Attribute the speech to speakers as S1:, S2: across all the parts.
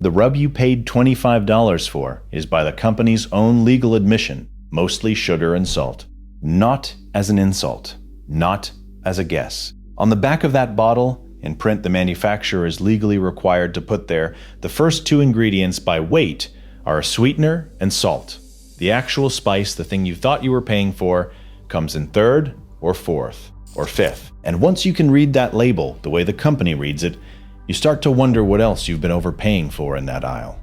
S1: The rub you paid $25 for is by the company's own legal admission, mostly sugar and salt. Not as an insult, not as a guess. On the back of that bottle, in print the manufacturer is legally required to put there, the first two ingredients by weight are a sweetener and salt. The actual spice, the thing you thought you were paying for, comes in third or fourth or fifth. And once you can read that label the way the company reads it, you start to wonder what else you've been overpaying for in that aisle.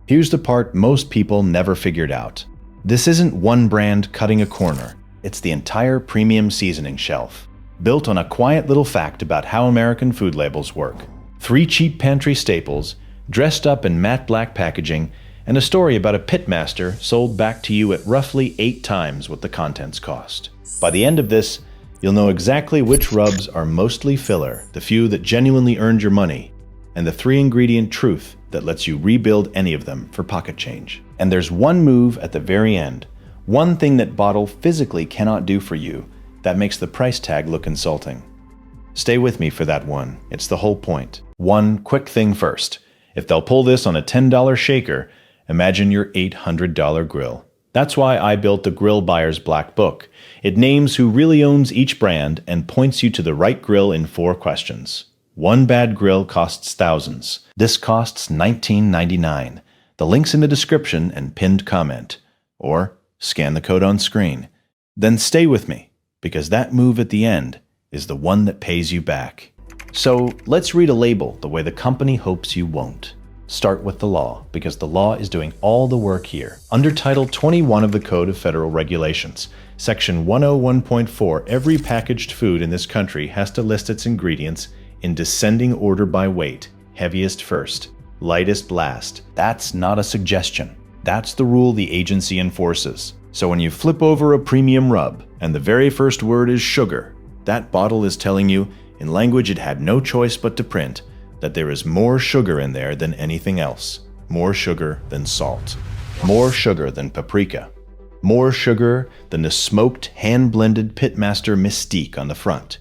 S1: Here's the part most people never figured out. This isn't one brand cutting a corner. It's the entire premium seasoning shelf, built on a quiet little fact about how American food labels work. 3 cheap pantry staples, dressed up in matte black packaging, and a story about a pitmaster sold back to you at roughly 8 times what the contents cost. By the end of this, you'll know exactly which rubs are mostly filler, the few that genuinely earned your money, and the 3-ingredient truth that lets you rebuild any of them for pocket change. And there's one move at the very end, one thing that bottle physically cannot do for you, that makes the price tag look insulting. Stay with me for that one. It's the whole point. One quick thing first. If they'll pull this on a $10 shaker, imagine your $800 grill. That's why I built the Grill Buyer's Black Book. It names who really owns each brand and points you to the right grill in 4 questions. One bad grill costs thousands. This costs $19.99. The link's in the description and pinned comment. Or scan the code on screen. Then stay with me, because that move at the end is the one that pays you back. So let's read a label the way the company hopes you won't. Start with the law, because the law is doing all the work here. Under Title 21 of the Code of Federal Regulations, Section 101.4, every packaged food in this country has to list its ingredients in descending order by weight, heaviest first, lightest last. That's not a suggestion. That's the rule the agency enforces. So when you flip over a premium rub, and the very first word is sugar, that bottle is telling you, in language it had no choice but to print, that there is more sugar in there than anything else. More sugar than salt. More sugar than paprika. More sugar than the smoked, hand-blended pitmaster mystique on the front.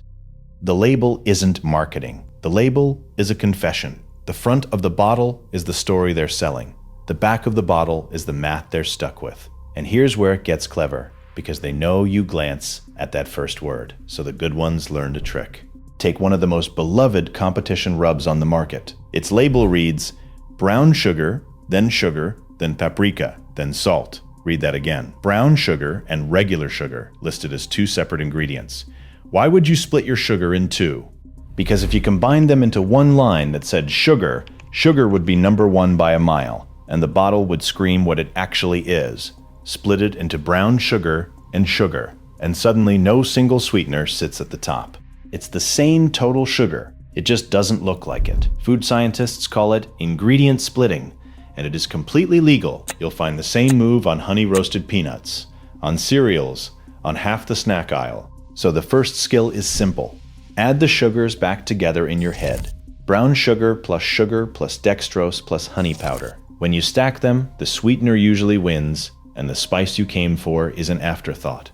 S1: The label isn't marketing. The label is a confession. The front of the bottle is the story they're selling. The back of the bottle is the math they're stuck with. And here's where it gets clever, because they know you glance at that first word, so the good ones learned a trick. Take one of the most beloved competition rubs on the market. Its label reads, brown sugar, then paprika, then salt. Read that again. Brown sugar and regular sugar listed as 2 separate ingredients. Why would you split your sugar in 2? Because if you combined them into one line that said sugar, sugar would be number 1 by a mile, and the bottle would scream what it actually is. Split it into brown sugar, and suddenly no single sweetener sits at the top. It's the same total sugar, it just doesn't look like it. Food scientists call it ingredient splitting, and it is completely legal. You'll find the same move on honey roasted peanuts, on cereals, on half the snack aisle. So the first skill is simple. Add the sugars back together in your head. Brown sugar plus dextrose plus honey powder. When you stack them, the sweetener usually wins, and the spice you came for is an afterthought.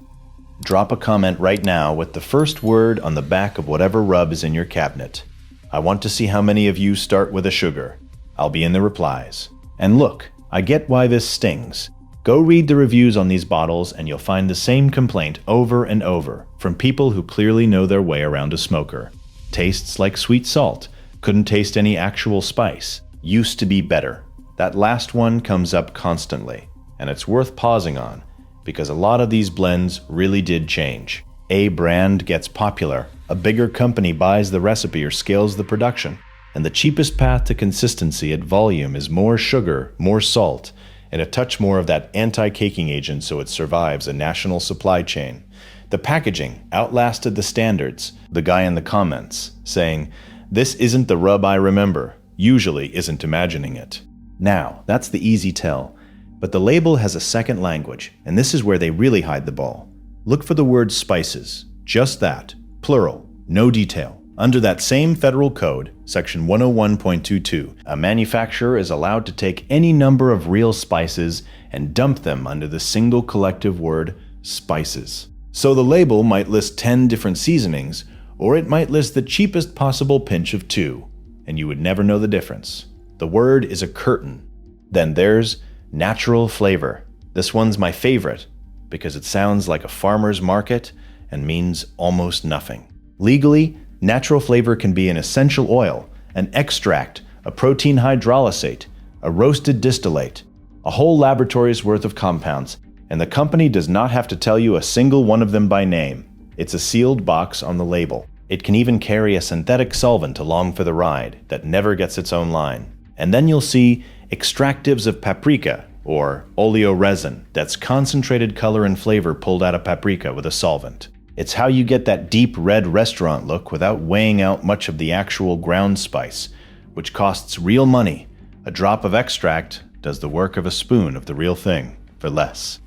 S1: Drop a comment right now with the first word on the back of whatever rub is in your cabinet. I want to see how many of you start with a sugar. I'll be in the replies. And look, I get why this stings. Go read the reviews on these bottles and you'll find the same complaint over and over from people who clearly know their way around a smoker. Tastes like sweet salt. Couldn't taste any actual spice. Used to be better. That last one comes up constantly, and it's worth pausing on, because a lot of these blends really did change. A brand gets popular, a bigger company buys the recipe or scales the production, and the cheapest path to consistency at volume is more sugar, more salt, and a touch more of that anti-caking agent so it survives a national supply chain. The packaging outlasted the standards. The guy in the comments saying, "This isn't the rub I remember," usually isn't imagining it. Now, that's the easy tell. But the label has a second language, and this is where they really hide the ball. Look for the word spices. Just that. Plural. No detail. Under that same federal code, Section 101.22, a manufacturer is allowed to take any number of real spices and dump them under the single collective word, spices. So the label might list 10 different seasonings, or it might list the cheapest possible pinch of 2, and you would never know the difference. The word is a curtain. Then there's natural flavor. This one's my favorite because it sounds like a farmer's market and means almost nothing. Legally, natural flavor can be an essential oil, an extract, a protein hydrolysate, a roasted distillate, a whole laboratory's worth of compounds, and the company does not have to tell you a single one of them by name. It's a sealed box on the label. It can even carry a synthetic solvent along for the ride that never gets its own line. And then you'll see extractives of paprika, or oleoresin, that's concentrated color and flavor pulled out of paprika with a solvent. It's how you get that deep red restaurant look without weighing out much of the actual ground spice, which costs real money. A drop of extract does the work of a spoon of the real thing for less.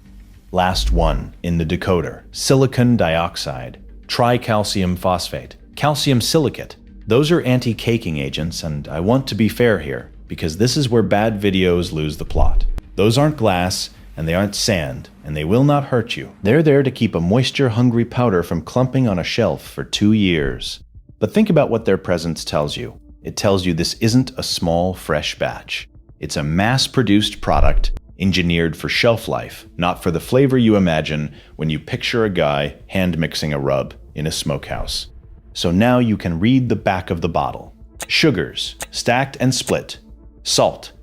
S1: Last one in the decoder: silicon dioxide, tricalcium phosphate, calcium silicate. Those are anti-caking agents, and I want to be fair here, because this is where bad videos lose the plot. Those aren't glass, and they aren't sand, and they will not hurt you. They're there to keep a moisture-hungry powder from clumping on a shelf for 2 years. But think about what their presence tells you. It tells you this isn't a small, fresh batch. It's a mass-produced product engineered for shelf life, not for the flavor you imagine when you picture a guy hand-mixing a rub in a smokehouse. So now you can read the back of the bottle. Sugars, stacked and split. Salt.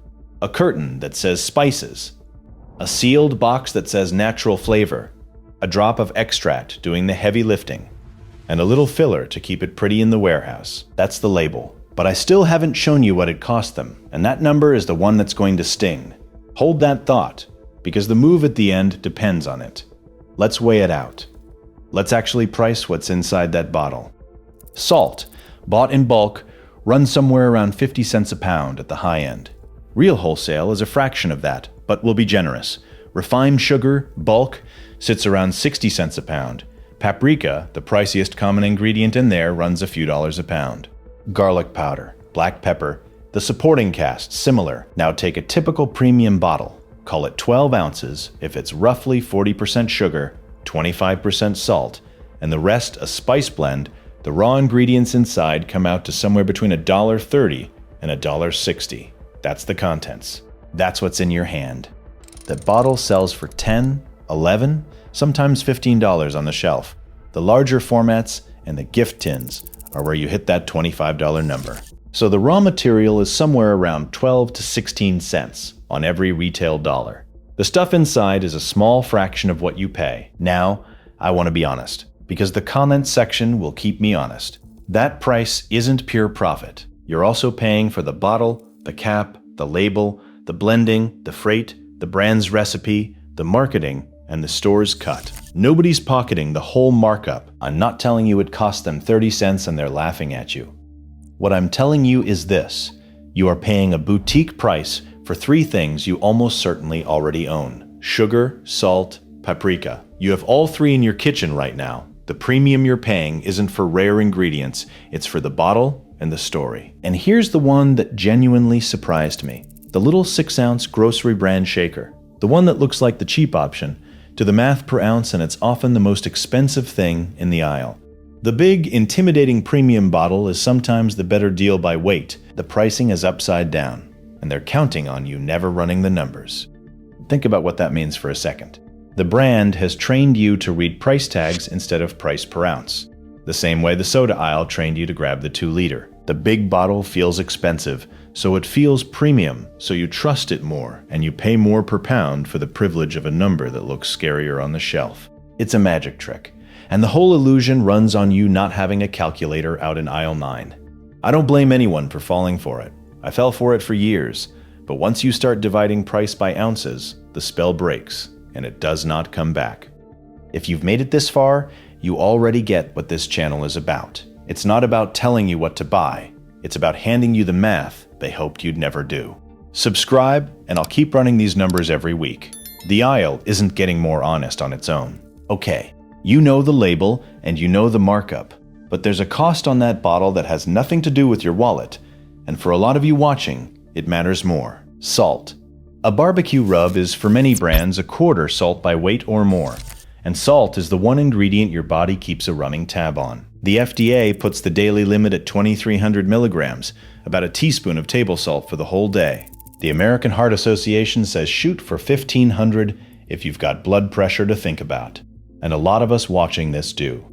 S1: A curtain that says spices. A sealed box that says natural flavor. A drop of extract doing the heavy lifting. And a little filler to keep it pretty in the warehouse. That's the label. But I still haven't shown you what it cost them, and that number is the one that's going to sting. Hold that thought, because the move at the end depends on it. Let's weigh it out. Let's actually price what's inside that bottle. Salt, bought in bulk, runs somewhere around 50 cents a pound at the high end. Real wholesale is a fraction of that, but we'll be generous. Refined sugar, bulk, sits around 60 cents a pound. Paprika, the priciest common ingredient in there, runs a few dollars a pound. Garlic powder, black pepper, the supporting cast, similar. Now take a typical premium bottle, call it 12 ounces if it's roughly 40% sugar, 25% salt, and the rest a spice blend. The raw ingredients inside come out to somewhere between $1.30 and $1.60. That's the contents. That's what's in your hand. The bottle sells for $10, $11, sometimes $15 on the shelf. The larger formats and the gift tins are where you hit that $25 number. So the raw material is somewhere around 12 to 16 cents on every retail dollar. The stuff inside is a small fraction of what you pay. Now, I want to be honest, because the comments section will keep me honest. That price isn't pure profit. You're also paying for the bottle, the cap, the label, the blending, the freight, the brand's recipe, the marketing, and the store's cut. Nobody's pocketing the whole markup. I'm not telling you it cost them 30 cents and they're laughing at you. What I'm telling you is this: you are paying a boutique price for 3 things you almost certainly already own: sugar, salt, paprika. You have all 3 in your kitchen right now. The premium you're paying isn't for rare ingredients, it's for the bottle and the story. And here's the one that genuinely surprised me: the little 6-ounce grocery brand shaker. The one that looks like the cheap option. To the math per ounce, and it's often the most expensive thing in the aisle. The big, intimidating premium bottle is sometimes the better deal by weight. The pricing is upside down, and they're counting on you never running the numbers. Think about what that means for a second. The brand has trained you to read price tags instead of price per ounce. The same way the soda aisle trained you to grab the 2-liter. The big bottle feels expensive, so it feels premium, so you trust it more, and you pay more per pound for the privilege of a number that looks scarier on the shelf. It's a magic trick, and the whole illusion runs on you not having a calculator out in aisle 9. I don't blame anyone for falling for it. I fell for it for years, but once you start dividing price by ounces, the spell breaks, and it does not come back. If you've made it this far, you already get what this channel is about. It's not about telling you what to buy. It's about handing you the math they hoped you'd never do. Subscribe, and I'll keep running these numbers every week. The aisle isn't getting more honest on its own. Okay, you know the label and you know the markup, but there's a cost on that bottle that has nothing to do with your wallet, and for a lot of you watching, it matters more. Salt. A barbecue rub is for many brands a quarter salt by weight or more, and salt is the one ingredient your body keeps a running tab on. The FDA puts the daily limit at 2,300 milligrams, about a teaspoon of table salt for the whole day. The American Heart Association says shoot for 1,500 if you've got blood pressure to think about. And a lot of us watching this do.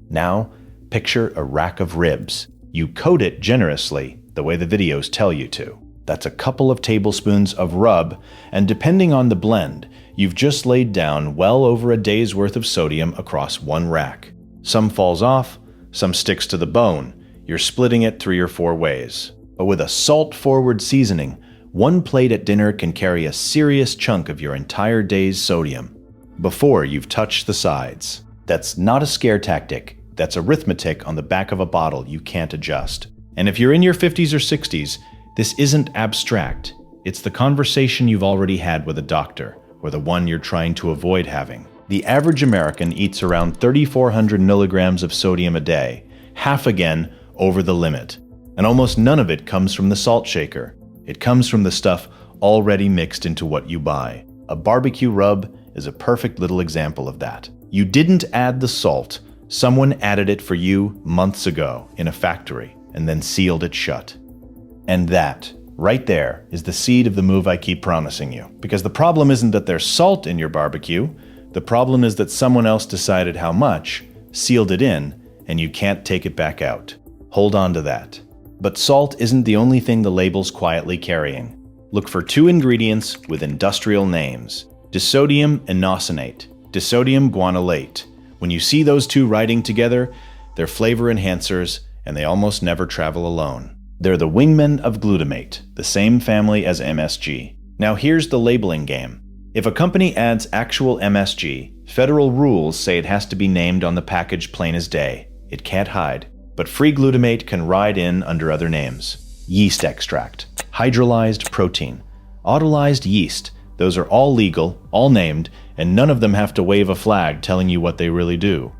S1: Now, picture a rack of ribs. You coat it generously, the way the videos tell you to. That's a couple of tablespoons of rub, and depending on the blend, you've just laid down well over a day's worth of sodium across one rack. Some falls off, some sticks to the bone. You're splitting it 3 or 4 ways. But with a salt-forward seasoning, one plate at dinner can carry a serious chunk of your entire day's sodium before you've touched the sides. That's not a scare tactic. That's arithmetic on the back of a bottle you can't adjust. And if you're in your 50s or 60s, this isn't abstract. It's the conversation you've already had with a doctor, or the one you're trying to avoid having. The average American eats around 3,400 milligrams of sodium a day, half again over the limit. And almost none of it comes from the salt shaker. It comes from the stuff already mixed into what you buy. A barbecue rub is a perfect little example of that. You didn't add the salt. Someone added it for you months ago in a factory and then sealed it shut. And that, right there, is the seed of the move I keep promising you. Because the problem isn't that there's salt in your barbecue. The problem is that someone else decided how much, sealed it in, and you can't take it back out. Hold on to that. But salt isn't the only thing the label's quietly carrying. Look for 2 ingredients with industrial names: disodium inosinate, disodium guanylate. When you see those 2 writing together, they're flavor enhancers, and they almost never travel alone. They're the wingmen of glutamate, the same family as MSG. Now here's the labeling game. If a company adds actual MSG, federal rules say it has to be named on the package plain as day. It can't hide. But free glutamate can ride in under other names. Yeast extract, hydrolyzed protein, autolyzed yeast. Those are all legal, all named, and none of them have to wave a flag telling you what they really do.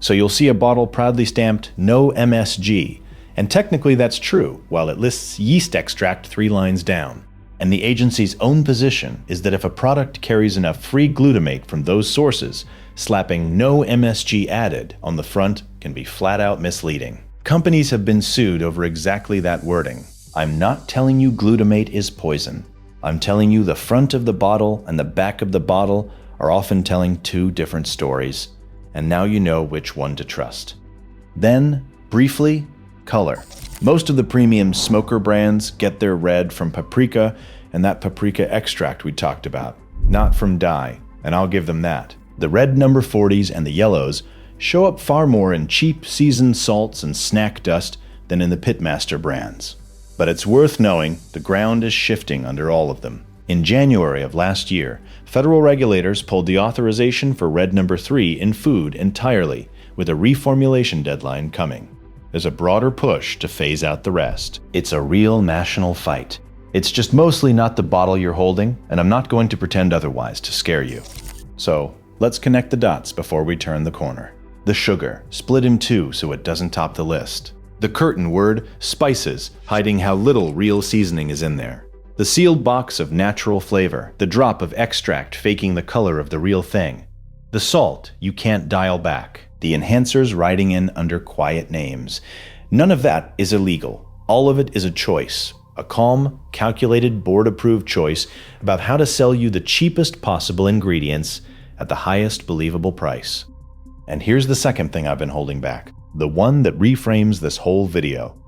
S1: So you'll see a bottle proudly stamped no MSG, and technically that's true, while it lists yeast extract 3 lines down. And the agency's own position is that if a product carries enough free glutamate from those sources, slapping no MSG added on the front can be flat out misleading. Companies have been sued over exactly that wording. I'm not telling you glutamate is poison. I'm telling you the front of the bottle and the back of the bottle are often telling 2 different stories, and now you know which one to trust. Then, briefly, color. Most of the premium smoker brands get their red from paprika and that paprika extract we talked about, not from dye, and I'll give them that. The red number 40s and the yellows show up far more in cheap seasoned salts and snack dust than in the pitmaster brands. But it's worth knowing the ground is shifting under all of them. In January of last year, federal regulators pulled the authorization for red number 3 in food entirely, with a reformulation deadline coming. There's a broader push to phase out the rest. It's a real national fight. It's just mostly not the bottle you're holding, and I'm not going to pretend otherwise to scare you. So, let's connect the dots before we turn the corner. The sugar, split in 2 so it doesn't top the list. The curtain word, spices, hiding how little real seasoning is in there. The sealed box of natural flavor, the drop of extract faking the color of the real thing. The salt you can't dial back. The enhancers riding in under quiet names. None of that is illegal. All of it is a choice. A calm, calculated, board-approved choice about how to sell you the cheapest possible ingredients at the highest believable price. And here's the second thing I've been holding back. The one that reframes this whole video.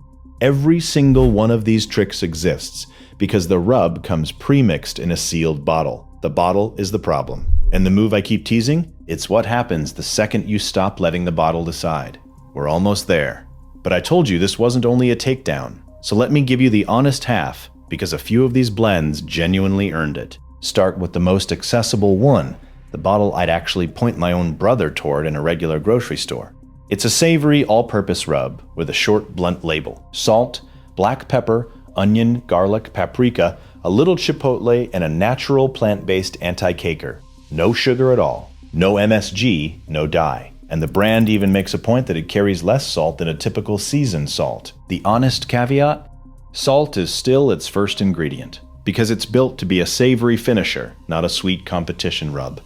S1: Every single one of these tricks exists because the rub comes pre-mixed in a sealed bottle. The bottle is the problem. And the move I keep teasing? It's what happens the second you stop letting the bottle decide. We're almost there. But I told you this wasn't only a takedown. So let me give you the honest half, because a few of these blends genuinely earned it. Start with the most accessible one, the bottle I'd actually point my own brother toward in a regular grocery store. It's a savory all-purpose rub with a short, blunt label. Salt, black pepper, onion, garlic, paprika, a little chipotle, and a natural plant-based anti-caker. No sugar at all. No MSG, no dye. And the brand even makes a point that it carries less salt than a typical seasoned salt. The honest caveat? Salt is still its first ingredient, because it's built to be a savory finisher, not a sweet competition rub.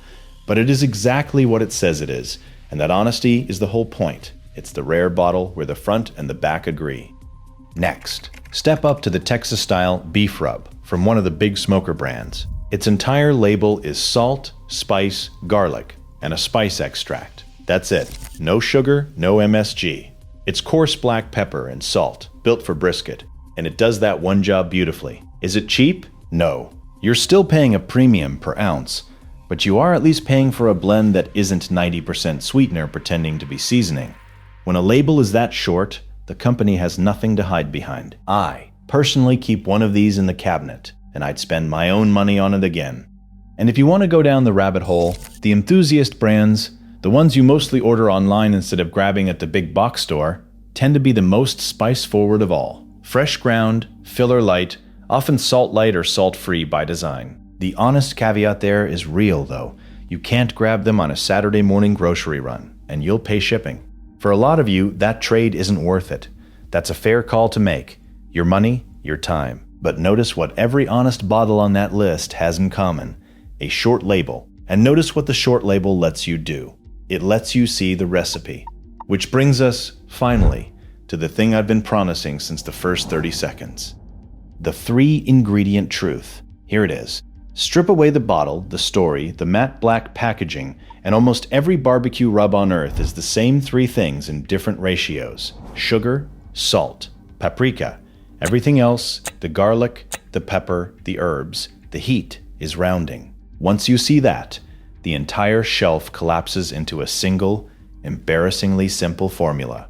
S1: But it is exactly what it says it is, and that honesty is the whole point. It's the rare bottle where the front and the back agree. Next, step up to the Texas-style beef rub from one of the big smoker brands. Its entire label is salt, spice, garlic, and a spice extract. That's it. No sugar, no MSG. It's coarse black pepper and salt, built for brisket, and it does that one job beautifully. Is it cheap? No. You're still paying a premium per ounce, but you are at least paying for a blend that isn't 90% sweetener pretending to be seasoning. When a label is that short, the company has nothing to hide behind. I personally keep one of these in the cabinet, and I'd spend my own money on it again. And if you want to go down the rabbit hole, the enthusiast brands, the ones you mostly order online instead of grabbing at the big box store, tend to be the most spice-forward of all. Fresh ground, filler light, often salt light or salt-free by design. The honest caveat there is real, though. You can't grab them on a Saturday morning grocery run, and you'll pay shipping. For a lot of you, that trade isn't worth it. That's a fair call to make. Your money, your time. But notice what every honest bottle on that list has in common. A short label. And notice what the short label lets you do. It lets you see the recipe. Which brings us, finally, to the thing I've been promising since the first 30 seconds. The 3-ingredient truth. Here it is. Strip away the bottle, the story, the matte black packaging, and almost every barbecue rub on earth is the same 3 things in different ratios. Sugar, salt, paprika. Everything else, the garlic, the pepper, the herbs, the heat is rounding. Once you see that, the entire shelf collapses into a single, embarrassingly simple formula.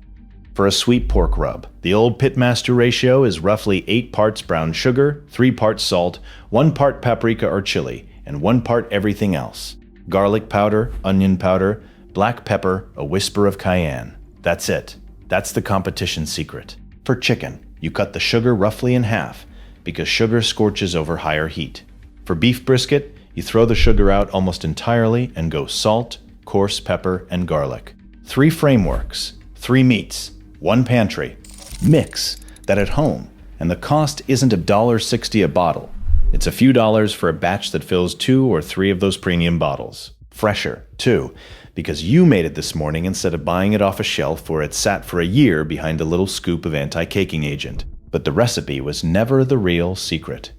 S1: For a sweet pork rub, the old pitmaster ratio is roughly 8 parts brown sugar, 3 parts salt, 1 part paprika or chili, and 1 part everything else. Garlic powder, onion powder, black pepper, a whisper of cayenne. That's it. That's the competition secret. For chicken, you cut the sugar roughly in half, because sugar scorches over higher heat. For beef brisket, you throw the sugar out almost entirely and go salt, coarse pepper, and garlic. 3 frameworks, 3 meats, 1 pantry. Mix that at home, and the cost isn't $1.60 a bottle. It's a few dollars for a batch that fills 2 or 3 of those premium bottles. Fresher, too, because you made it this morning instead of buying it off a shelf where it sat for a year behind a little scoop of anti-caking agent. But the recipe was never the real secret.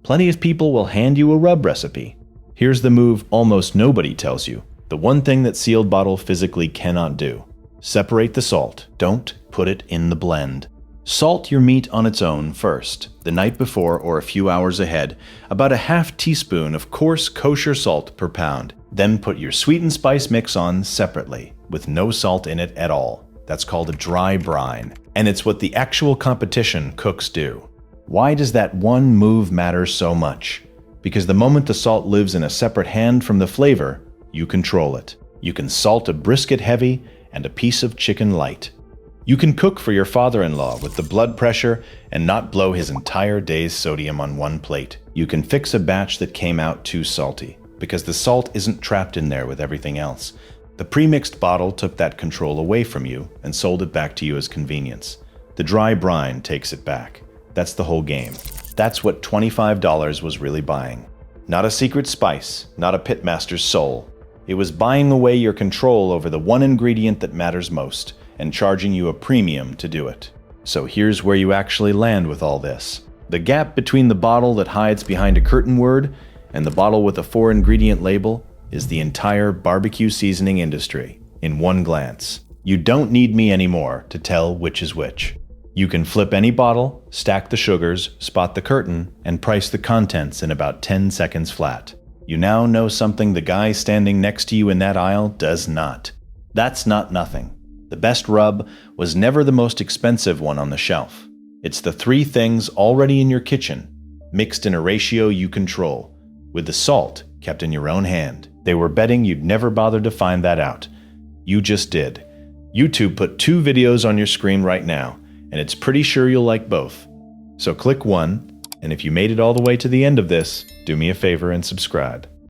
S1: Plenty of people will hand you a rub recipe. Here's the move almost nobody tells you. The one thing that sealed bottle physically cannot do. Separate the salt. Don't put it in the blend. Salt your meat on its own first, the night before or a few hours ahead, about a half teaspoon of coarse kosher salt per pound. Then put your sweet and spice mix on separately, with no salt in it at all. That's called a dry brine, and it's what the actual competition cooks do. Why does that one move matter so much? Because the moment the salt lives in a separate hand from the flavor, you control it. You can salt a brisket heavy and a piece of chicken light. You can cook for your father-in-law with the blood pressure and not blow his entire day's sodium on one plate. You can fix a batch that came out too salty, because the salt isn't trapped in there with everything else. The pre-mixed bottle took that control away from you and sold it back to you as convenience. The dry brine takes it back. That's the whole game. That's what $25 was really buying. Not a secret spice, not a pitmaster's soul. It was buying away your control over the one ingredient that matters most, and charging you a premium to do it. So here's where you actually land with all this. The gap between the bottle that hides behind a curtain word and the bottle with a 4-ingredient label is the entire barbecue seasoning industry in one glance. You don't need me anymore to tell which is which. You can flip any bottle, stack the sugars, spot the curtain, and price the contents in about 10 seconds flat. You now know something the guy standing next to you in that aisle does not. That's not nothing. The best rub was never the most expensive one on the shelf. It's the 3 things already in your kitchen, mixed in a ratio you control, with the salt kept in your own hand. They were betting you'd never bother to find that out. You just did. YouTube put 2 videos on your screen right now, and it's pretty sure you'll like both. So click one, and if you made it all the way to the end of this, do me a favor and subscribe.